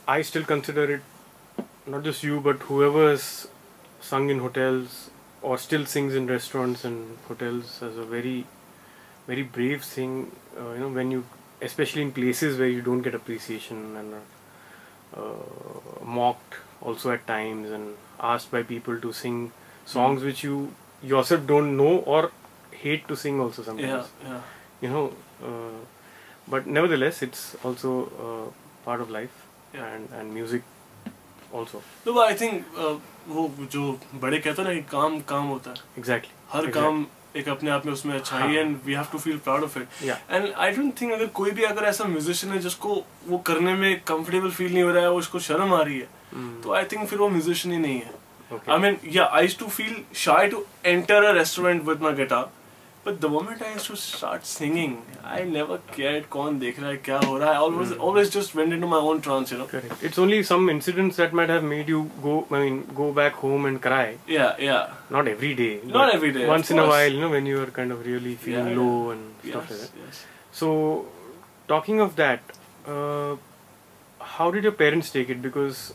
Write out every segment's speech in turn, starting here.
I still consider it, not just you, but whoever has sung in hotels or still sings in restaurants and hotels, as a very, very brave thing. When you, especially in places where you don't get appreciation and mocked also at times and asked by people to sing songs which you yourself don't know or hate to sing also sometimes. Yeah. You know, but nevertheless, it's also part of life. Yeah. And music also. No, but I think वो जो बड़े कहते हैं ना कि काम काम होता है. Exactly. हर काम एक अपने आप में उसमें अच्छाई है and we have to feel proud of it. Yeah. And I don't think अगर कोई भी अगर ऐसा musician है जिसको वो करने में comfortable feel नहीं हो रहा है, उसको शर्म आ रही है, तो I think फिर वो musician ही नहीं है. Okay. I mean, yeah, I used to feel shy to enter a restaurant with my guitar, but the moment I used to start singing, I never cared कौन देख रहा है क्या हो रहा है. Always just went into my own trance, you know. Correct. It's only some incidents that might have made you go back home and cry. Yeah. Not every day. Not every day. Once in a while, when you are kind of really feeling low and stuff like that. Yes. So, talking of that, how did your parents take it? Because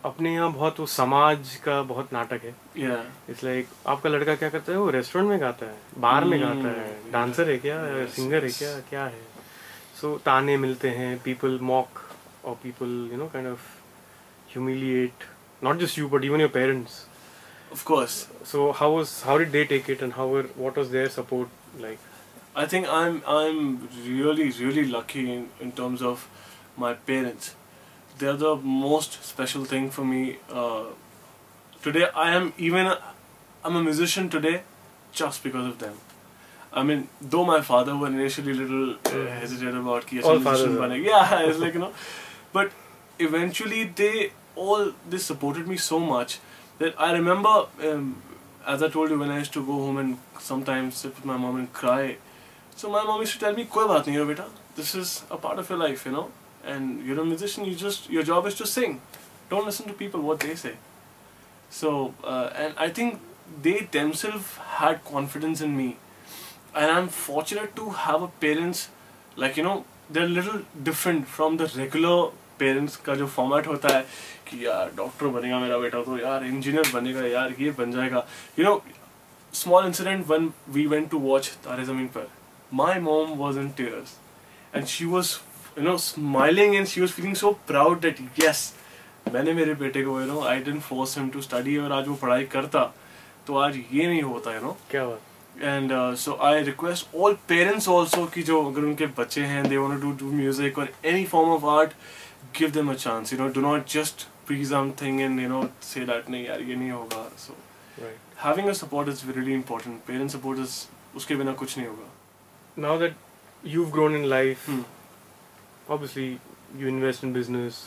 अपने यहाँ बहुत वो समाज का बहुत नाटक है. Yeah. It's like आपका लड़का क्या करता है, वो रेस्टोरेंट में गाता है, बार में गाता है, डांसर है क्या, सिंगर है क्या है. So ताने मिलते हैं, people mock or people kind of humiliate, not just you but even your parents. Of course. So how did they take it, and what was their support like? I think I'm really lucky in terms of my parents. They're the most special thing for me. Today I'm a musician today just because of them. I mean, though my father was initially a little hesitant about कि all musician बनेगा. Yeah, it's like but eventually they supported me so much that I remember, as I told you, when I used to go home and sometimes sit with my mom and cry. So my mom used to tell me, कोई बात नहीं है बेटा, this is a part of your life, and you're a musician, your job is to sing. Don't listen to people what they say. So and I think they themselves had confidence in me, and I'm fortunate to have a parents like they're a little different from the regular parents का जो format होता है कि यार doctor बनेगा मेरा बेटा तो यार इंजीनियर बनेगा यार ये बन जाएगा. Small incident when we went to watch तारे ज़मीन पर. My mom was in tears and she was smiling and she was feeling so proud that yes, मैंने मेरे बेटे को I didn't force him to study और आज वो पढ़ाई करता तो आज ये नहीं होता क्या बात. And so I request all parents also कि जो अगर उनके बच्चे हैं, they want to do music or any form of art, give them a chance. Do not just presume thing and say that नहीं यार ये नहीं होगा. So having a support is really important. Parent support is उसके बिना कुछ नहीं होगा. Now that you've grown in life, obviously you invest in business,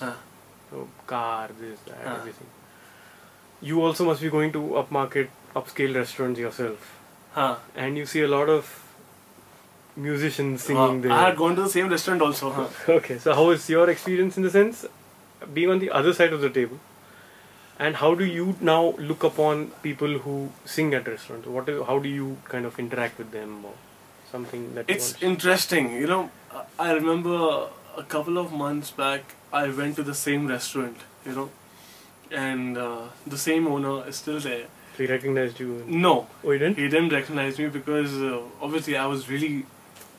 car, this, that, everything. You also must be going to upmarket, upscale restaurants yourself. And you see a lot of musicians singing there. I had gone to the same restaurant also. Okay, so how is your experience in the sense being on the other side of the table? And how do you now look upon people who sing at restaurants? How do you kind of interact with them or something that it's interesting. I remember a couple of months back I went to the same restaurant, and the same owner is still there. So he recognized you? No. Oh, he didn't? He didn't recognize me because obviously I was really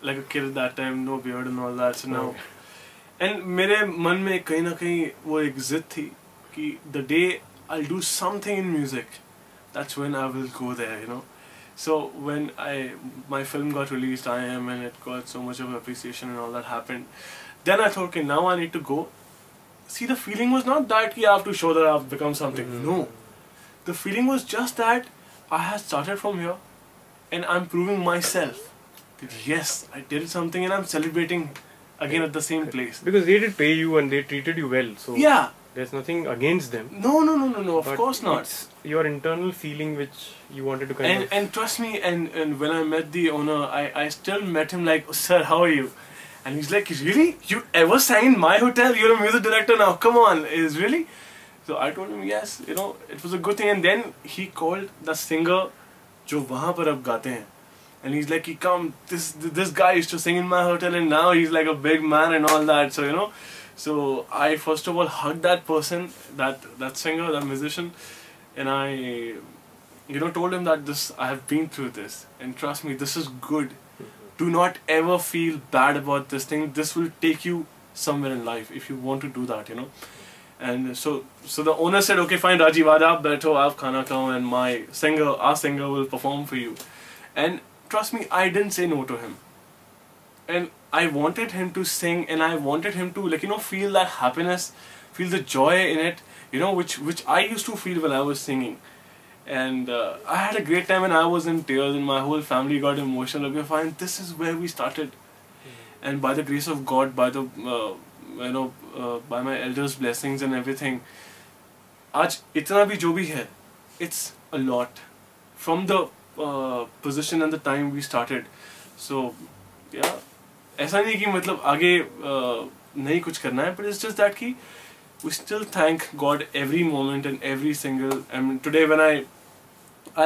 like a kid at that time, no beard and all that. So now, and मेरे मन में कहीं ना कहीं वो एक जिद थी कि the day I'll do something in music, that's when I will go there, So when my film got released, and it got so much of appreciation and all that happened, then I thought, okay, now I need to go. See, the feeling was not that I have to show that I've become something. No. The feeling was just that I had started from here and I'm proving myself that yes, I did something and I'm celebrating again at the same place. Because they did pay you and they treated you well. So yeah. There's nothing against them. No, of course not. It's your internal feeling which you wanted to kind of... And trust me, and when I met the owner, I still met him like, sir, how are you? And he's like, really? You ever sang in my hotel? You're a music director now, come on, is really? So I told him, yes, it was a good thing. And then he called the singer जो वहाँ पर अब गाते हैं. And he's like, come, this guy used to sing in my hotel and now he's like a big man and all that. So, So I first of all hugged that person, that singer, that musician, and I told him that I have been through this, and trust me, this is good. Do not ever feel bad about this thing. This will take you somewhere in life if you want to do that, And so the owner said, okay, fine, Rajiv, aaj aap baitho, aap khana khao, and our singer will perform for you. And trust me, I didn't say no to him. And I wanted him to sing, and I wanted him to feel that happiness, feel the joy in it, which I used to feel when I was singing. And I had a great time, and I was in tears, and my whole family got emotional. Okay, fine, this is where we started. And by the grace of God, by the by my elders' blessings and everything, आज इतना भी जो भी है, it's a lot from the position and the time we started. So yeah, ऐसा नहीं कि मतलब आगे नहीं कुछ करना है, but it's just that कि we still thank God every moment and every single. I mean, today when I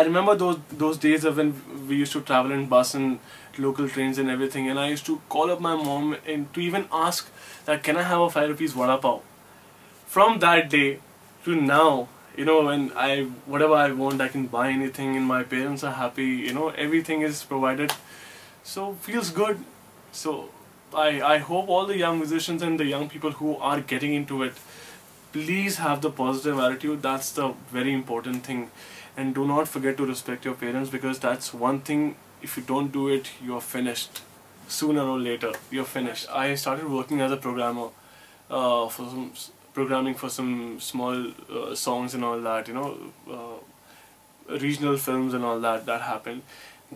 remember those days of when we used to travel in bus and local trains and everything, and I used to call up my mom and to even ask that can I have a 5 rupees vada pav. From that day to now, when whatever I want, I can buy anything, and my parents are happy. Everything is provided, so feels good. So I hope all the young musicians and the young people who are getting into it, please have the positive attitude. That's the very important thing. And do not forget to respect your parents, because that's one thing, if you don't do it, you're finished. Sooner or later, you're finished. I started working as a programmer programming for some small songs and all that, regional films and all that happened.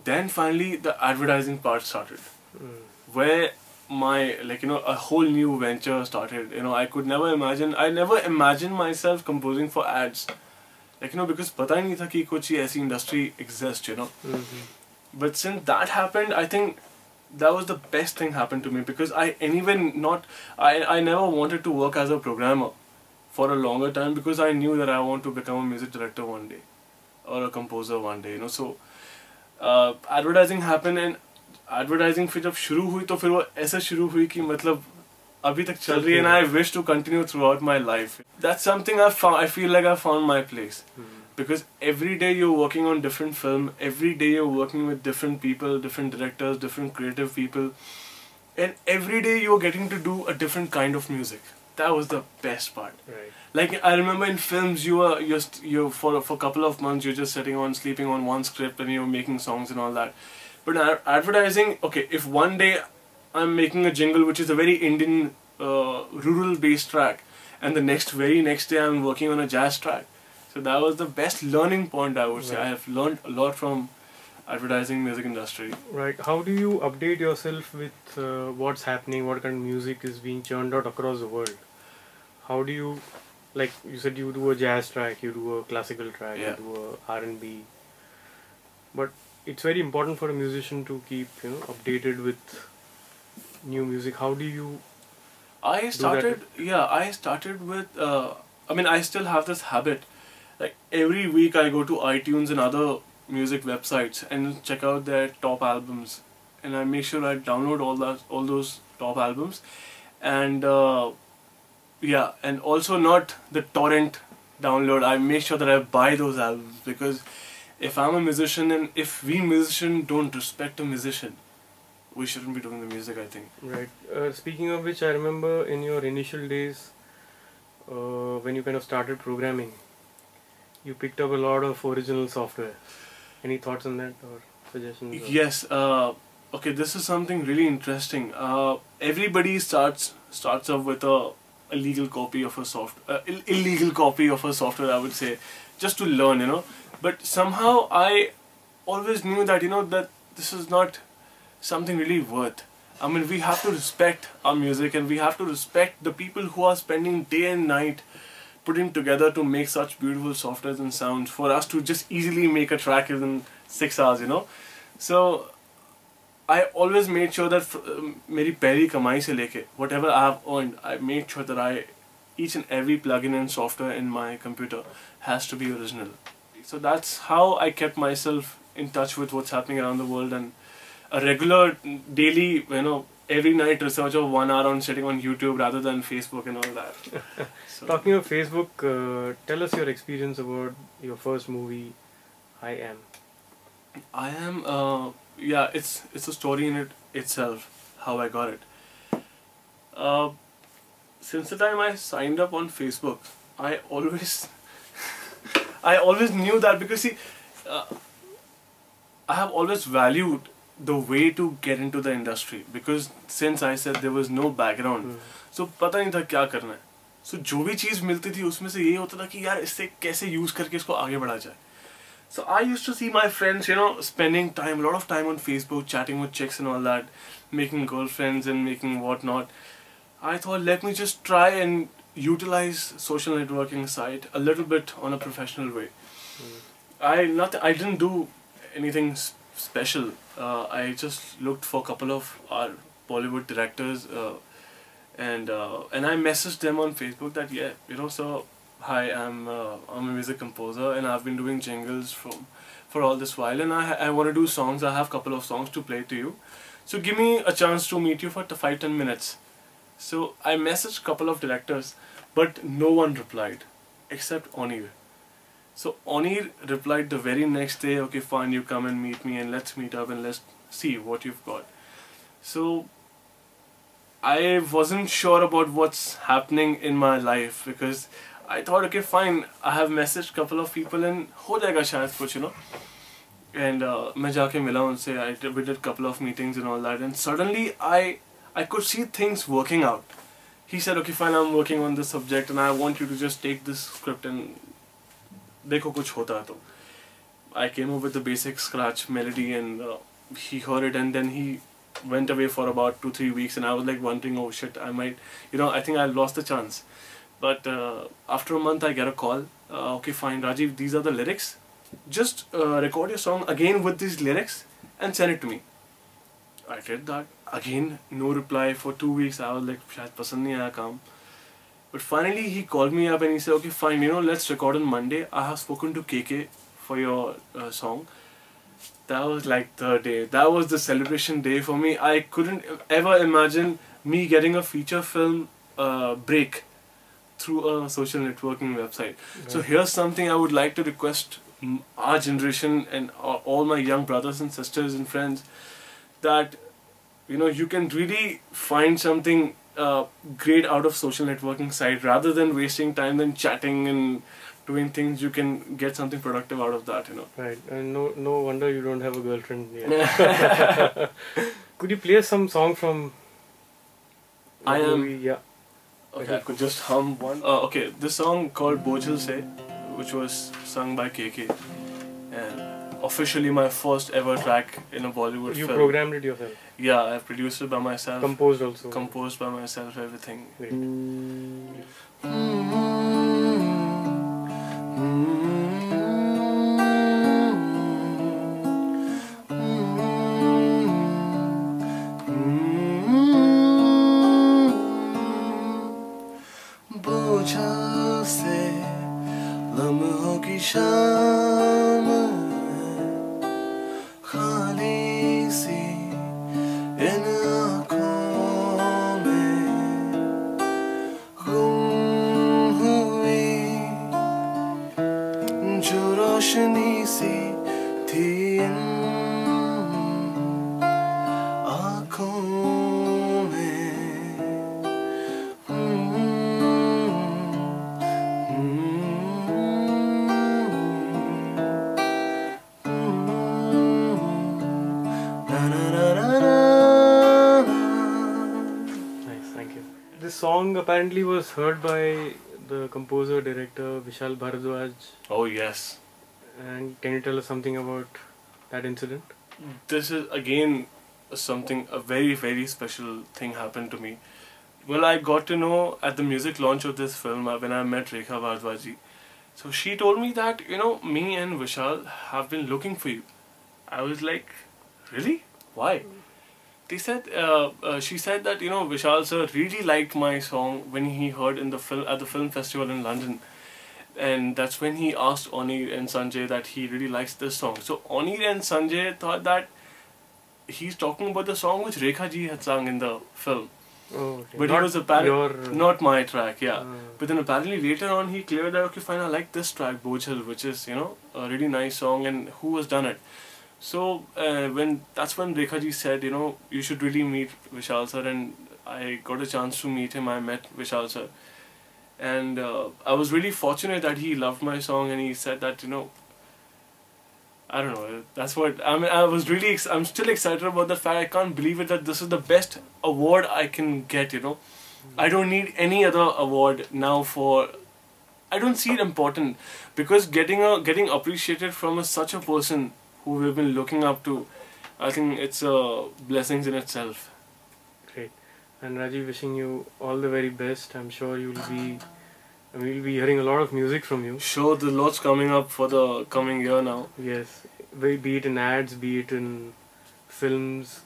Then finally the advertising part started, where my a whole new venture started. I never imagined myself composing for ads, because पता ही नहीं था कि कुछ ऐसी industry exists, But since that happened, I think that was the best thing happened to me, because I never wanted to work as a programmer for a longer time, because I knew that I want to become a music director one day or a composer one day, So advertising happened, and advertising फिर जब शुरू हुई तो फिर वो ऐसे शुरू हुई कि मतलब अभी तक चल रही है, and I wish to continue throughout my life. That's something I feel like I found my place. Because every day you're working on different film, every day you're working with different people, different directors, different creative people, and every day you're getting to do a different kind of music. That was the best part. Right. Like I remember in films, you for a couple of months you're just sleeping on one script, and you're making songs and all that. But advertising, okay, if one day I'm making a jingle which is a very Indian rural based track, and the very next day I'm working on a jazz track. So that was the best learning point, I would say. I have learned a lot from advertising music industry. Right. How do you update yourself with what's happening, what kind of music is being churned out across the world? How do you, like you said, you do a jazz track, you do a classical track, you do a R&B. But it's very important for a musician to keep, updated with new music. How do you I started with, I still have this habit. Like every week I go to iTunes and other music websites and check out their top albums, and I make sure I download all those top albums, and and also not the torrent download. I make sure that I buy those albums, because if I'm a musician and if we musicians don't respect a musician, we shouldn't be doing the music, I think. Right. Speaking of which, I remember in your initial days, when you kind of started programming, you picked up a lot of original software. Any thoughts on that or suggestions? Yes. Okay, this is something really interesting. Everybody starts off with a illegal copy of a illegal copy of a software, I would say, just to learn, But somehow I always knew that, that this is not something really worth. We have to respect our music, and we have to respect the people who are spending day and night putting together to make such beautiful softwares and sounds for us to just easily make a track in 6 hours, So I always made sure that मेरी पहली कमाई से लेके whatever I have earned, I made sure that each and every plugin and software in my computer has to be original. So that's how I kept myself in touch with what's happening around the world, and a regular daily every night research of 1 hour on sitting on YouTube rather than Facebook and all that. So, talking of Facebook, tell us your experience about your first movie, I Am. I Am, yeah, it's a story in it itself, how I got it. Since the time I signed up on Facebook, I always knew that, because see, I have always valued the way to get into the industry, because since I said there was no background, so पता नहीं था क्या करना है. So जो भी चीज़ मिलती थी उसमें से यही होता था कि यार इससे कैसे use करके इसको आगे बढ़ा जाए. So I used to see my friends, you know, spending time, a lot of time on Facebook, chatting with chicks and all that, making girlfriends and making whatnot. I thought, let me just try and utilize social networking site a little bit on a professional way. I didn't do anything special. I just looked for a couple of our Bollywood directors, and I messaged them on Facebook that, yeah, you know, so hi, I'm a music composer and I've been doing jingles for all this while, and I want to do songs. I have a couple of songs to play to you, so give me a chance to meet you for 5-10 minutes. So I messaged a couple of directors, but no one replied except Onir. So Onir replied the very next day, okay fine, you come and meet me and let's meet up and let's see what you've got. So I wasn't sure about what's happening in my life, because I thought, okay fine, I have messaged a couple of people and ho jayega shayad kuch, you know. And मैं जाके मिला उनसे, we did a couple of meetings and all that, and suddenly I could see things working out. He said, okay fine, I'm working on this subject and I want you to just take this script and देखो कुछ होता है तो. I came up with the basic scratch melody, and he heard it, and then he went away for about 2-3 weeks, and I was like wondering, oh shit, I might, you know, I think I lost the chance. But after a month I get a call, okay fine Rajiv, these are the lyrics, just record your song again with these lyrics and send it to me. I did that. Again, no reply for 2 weeks. I was like, शायद पसंद नहीं आया काम. But finally he called me up and he said, okay fine, you know, let's record on Monday. I have spoken to KK for your song. That was like the day. That was the celebration day for me. I couldn't ever imagine me getting a feature film break through a social networking website. Right. So here's something I would like to request our generation and all my young brothers and sisters and friends, that, you know, you can really find something great out of social networking site, rather than wasting time and chatting and doing things. You can get something productive out of that, you know. Right, and no wonder you don't have a girlfriend yet. Could you play some song from I Am? Movie? Yeah. Okay, I could just hum one. Okay, this song called Bojal Se, which was sung by KK, and officially my first ever track in a Bollywood film. You programmed it yourself? Yeah, I produced it by myself. Composed also? Composed by myself, everything. Great. बोझल से लम्हों की शाम खाली सी इन आँखों में गुम हुई जो रोशनी सी थी इन आँखों में. This song apparently was heard by the composer director Vishal Bharadwaj. Oh yes. And can you tell us something about that incident? This is again something, a very very special thing happened to me. Well, I got to know at the music launch of this film when I met Rekha Bharadwaj. So she told me that, you know, me and Vishal have been looking for you. I was like, really? Why? They said, she said that, you know, Vishal sir really liked my song when he heard in the film at the film festival in London, and that's when he asked Onir and Sanjay that he really likes this song. So Onir and Sanjay thought that he's talking about the song which Rekha ji had sung in the film. Oh, okay. But not he was your, not my track, yeah. uh, But then apparently later on he cleared that, okay fine, I like this track, Bojhal, which is, you know, a really nice song, and who has done it. So that's when Rekha ji said, you know, you should really meet Vishal sir, and I got a chance to meet him. I met Vishal sir, and I was really fortunate that he loved my song, and he said that, you know, I don't know, that's what, I mean, I was really, I'm still excited about the fact, I can't believe it, that this is the best award I can get, you know. I don't need any other award now for, I don't see it important, because getting appreciated from such a person who we've been looking up to, I think it's a blessings in itself. great. And Rajiv, wishing you all the very best. I'm sure we'll be hearing a lot of music from you. Sure, there's lots coming up for the coming year now. Yes, be it in ads, be it in films,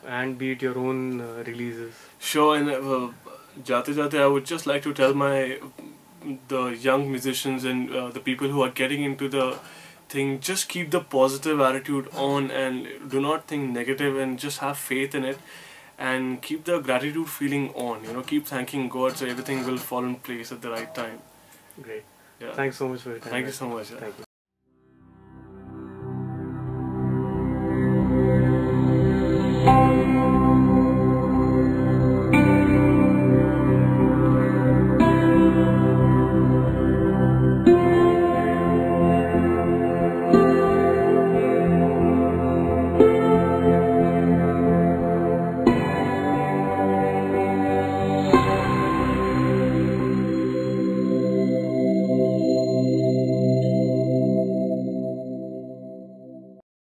and be it your own releases. Sure, and Jate Jate, I would just like to tell the young musicians and the people who are getting into the thing, just keep the positive attitude on and do not think negative, and just have faith in it, and keep the gratitude feeling on, you know, keep thanking God, so everything will fall in place at the right time. Great. Yeah. Thanks so much for your time. Thank you so much. Yeah. Thank you.